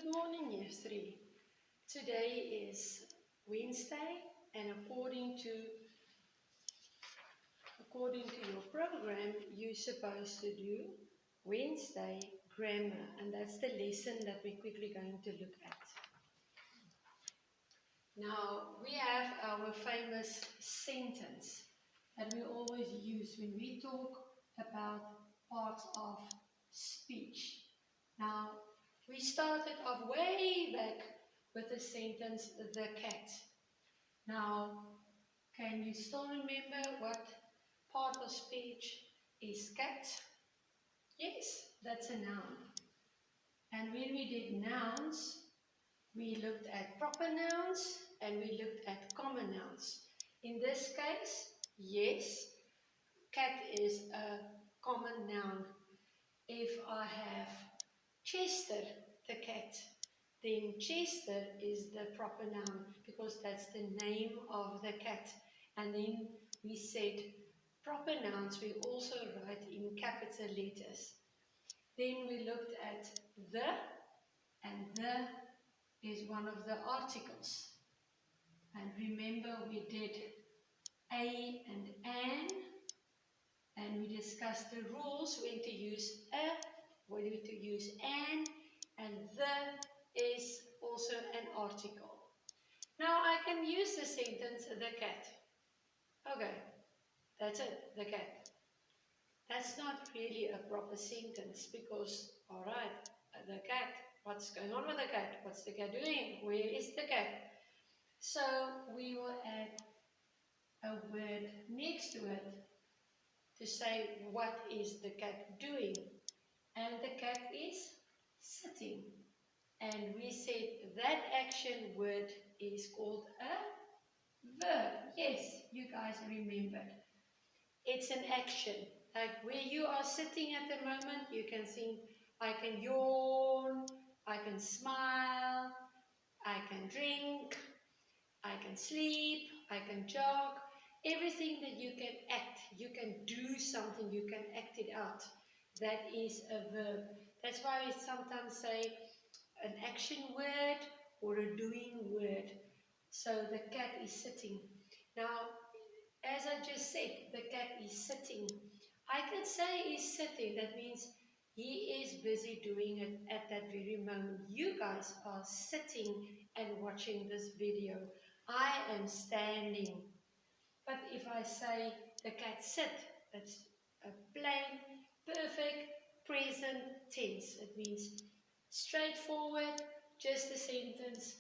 Good morning, year 3. Today is Wednesday, and according to your program, you're supposed to do Wednesday grammar, and that's the lesson that we're quickly going to look at. Now, we have our famous sentence that we always use when we talk about parts of speech. Now, we started off way back with the sentence, the cat. Now, can you still remember what part of speech is cat? Yes, that's a noun. And when we did nouns, we looked at proper nouns and we looked at common nouns. In this case, yes, cat is a common noun. If I have Chester, the cat, then Chester is the proper noun because that's the name of the cat. And then we said proper nouns we also write in capital letters. Then we looked at the, and the is one of the articles. And remember we did a and and we discussed the rules when to use a, when to use and the is also an article. Now I can use the sentence, the cat. Okay, that's it, the cat. That's not really a proper sentence because, alright, the cat, what's going on with the cat? What's the cat doing? Where is the cat? So we will add a word next to it to say what is the cat doing. And the cat is sitting. And we said that action word is called a verb. Yes, you guys remembered. It's an action. Like where you are sitting at the moment, you can think, I can yawn, I can smile, I can drink, I can sleep, I can jog. Everything that you can act, you can do something, you can act it out. That is a verb. That's why we sometimes say an action word or a doing word. So the cat is sitting. Now, as I just said, the cat is sitting. I can say he's sitting. That means he is busy doing it at that very moment. You guys are sitting and watching this video. I am standing. But if I say the cat sit, that's a plain, perfect, present tense. It means straightforward, just a sentence,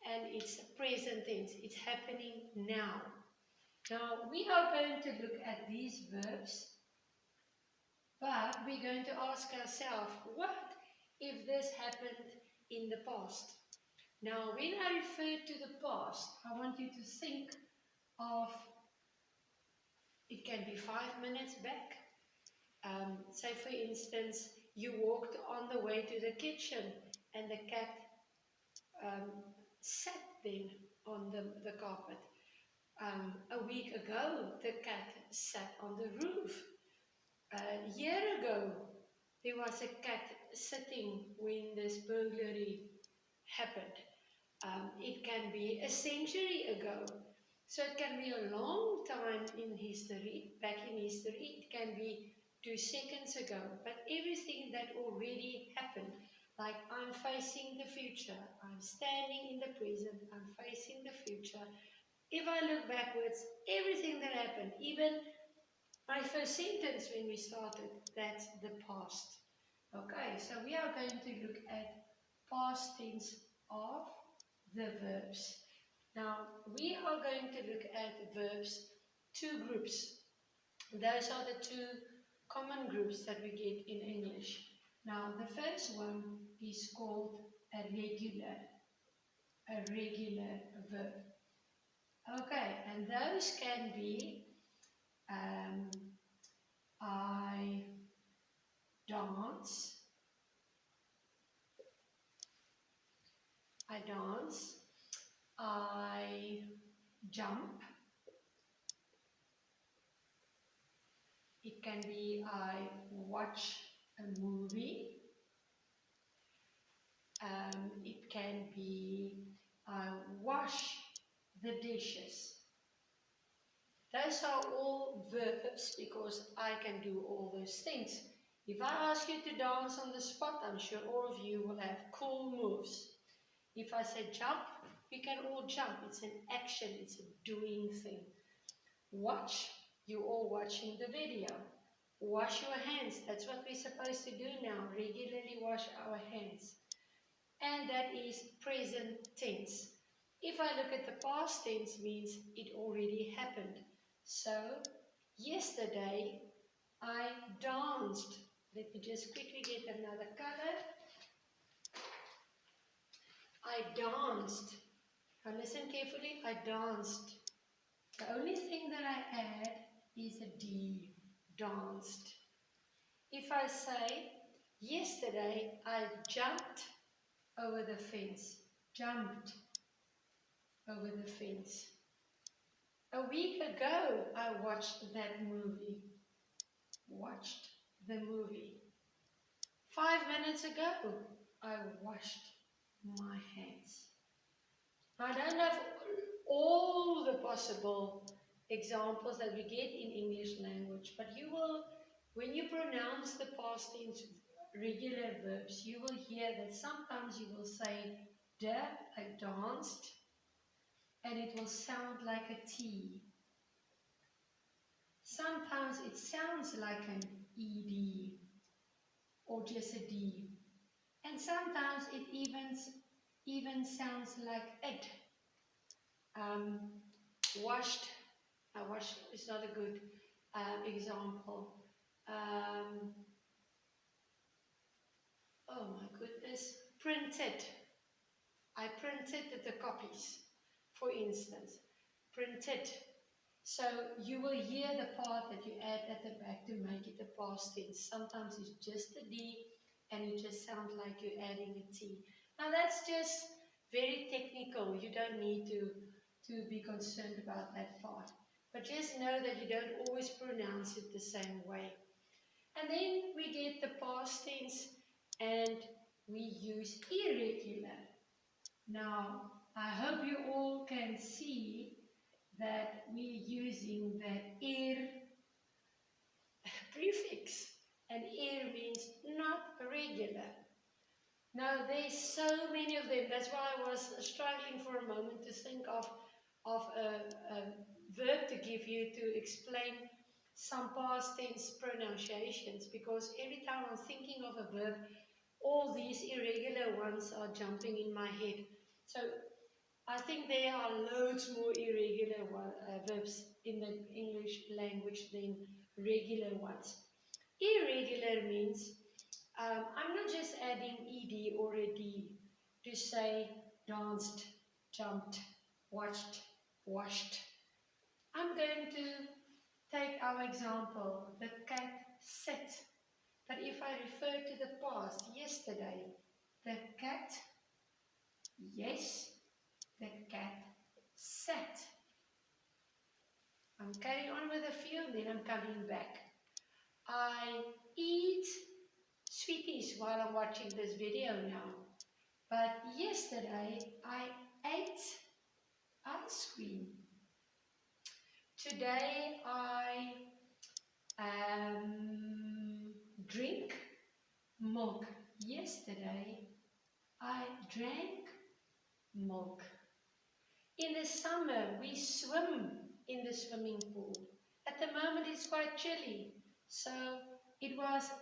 and it's a present tense. It's happening now. Now, we are going to look at these verbs, but we're going to ask ourselves, what if this happened in the past? Now, when I refer to the past, I want you to think of, it can be 5 minutes back. Say, for instance, you walked on the way to the kitchen and the cat sat then on the carpet. A week ago, the cat sat on the roof. A year ago, there was a cat sitting when this burglary happened. It can be a century ago. So it can be a long time in history, back in history. It can be 2 seconds ago. But everything that already happened, like I'm facing the future, I'm standing in the present, I'm facing the future. If I look backwards, everything that happened, even my first sentence when we started, that's the past. Okay, so we are going to look at past tense of the verbs. Now, we are going to look at verbs, 2 groups. Those are the 2 common groups that we get in English. Now, the first one is called a regular verb. Okay, and those can be I dance, I jump, it can be I watch a movie, wash the dishes. Those are all verbs because I can do all those things. If I ask you to dance on the spot, I'm sure all of you will have cool moves. If I say jump, we can all jump. It's an action, it's a doing thing. Watch, you're all watching the video. Wash your hands, that's what we're supposed to do now. Regularly wash our hands. And that is present tense. If I look at the past tense, means it already happened. So, yesterday I danced. Let me just quickly get another color. I danced. Now listen carefully, I danced. The only thing that I add is a D, danced. If I say, yesterday I jumped over the fence, jumped over the fence. A week ago I watched that movie, watched the movie. 5 minutes ago I washed my hands. I don't have all the possible examples that we get in English language, but you will, when you pronounce the past tense regular verbs, you will hear that sometimes you will say I danced, and it will sound like a T. Sometimes it sounds like an ED or just a D. And sometimes it even sounds like it. Washed is not a good example. Oh my goodness. Printed. I printed the copies, for instance. Printed. So you will hear the part that you add at the back to make it a past tense. Sometimes it's just a D and it just sounds like you're adding a T. Now that's just very technical. You don't need to be concerned about that part. But just know that you don't always pronounce it the same way. And then we get the past tense and we use irregular. Now, I hope you all can see that we're using that ir prefix. And ir means not regular. Now, there's so many of them. That's why I was struggling for a moment to think of a verb to give you to explain some past tense pronunciations, because every time I'm thinking of a verb, all these irregular ones are jumping in my head. So I think there are loads more irregular verbs in the English language than regular ones. Irregular means I'm not just adding ed or a d to say danced, jumped, watched, washed. I'm going to take our example, the cat sat. But if I refer to the past, yesterday, the cat, yes, the cat sat. I'm carrying on with a few, then I'm coming back. I eat sweeties while I'm watching this video now. But yesterday, I ate ice cream. Today, I drink milk. Yesterday, I drank milk. In the summer, we swim in the swimming pool. At the moment, it's quite chilly. So it was a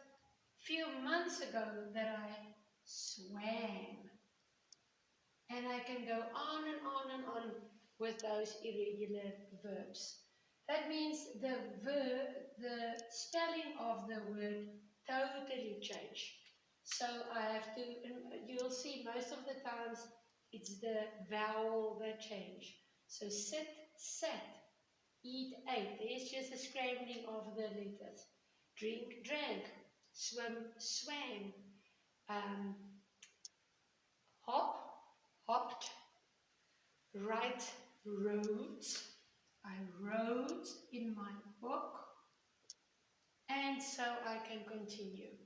few months ago that I swam. And I can go on and on and on with those irregular verbs. That means the spelling of the word totally changed. So I have to, you'll see most of the times it's the vowel that change. So sit, sat, eat, ate. There's just a scrambling of the letters. Drink, drank, swim, swam, hop, hopped, write, wrote. I wrote in my book. And so I can continue.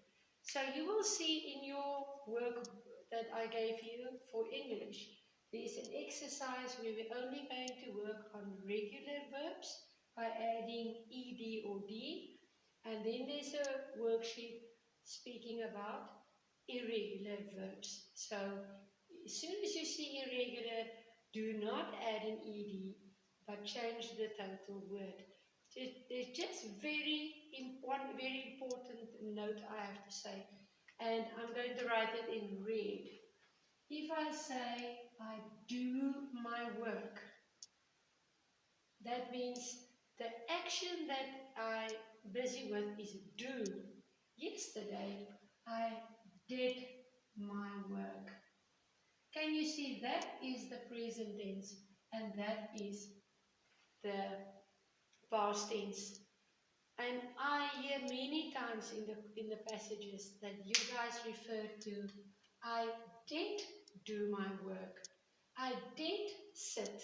So you will see in your work that I gave you for English There's an exercise where we're only going to work on regular verbs by adding ed or d. And then there's a worksheet speaking about irregular verbs. So as soon as you see irregular, do not add an ed, but change the total word. There's just one very important note I have to say, and I'm going to write it in red. If I say, I do my work, that means the action that I'm busy with is do. Yesterday, I did my work. Can you see that is the present tense and that is the past tense? And I hear many times in the passages that you guys refer to, I did do my work. I did sit.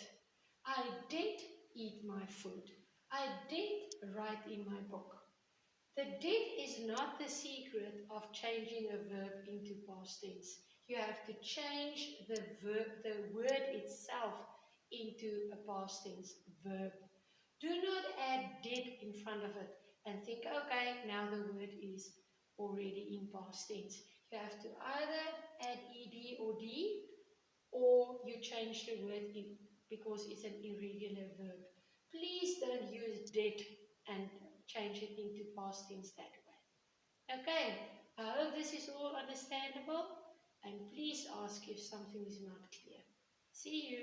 I did eat my food. I did write in my book. The did is not the secret of changing a verb into past tense. You have to change the word itself into a past tense verb. Do not add did in front of it and think, okay, now the word is already in past tense. You have to either add ed or d, or you change the word in because it's an irregular verb. Please don't use did and change it into past tense that way. Okay, I hope this is all understandable, and please ask if something is not clear. See you.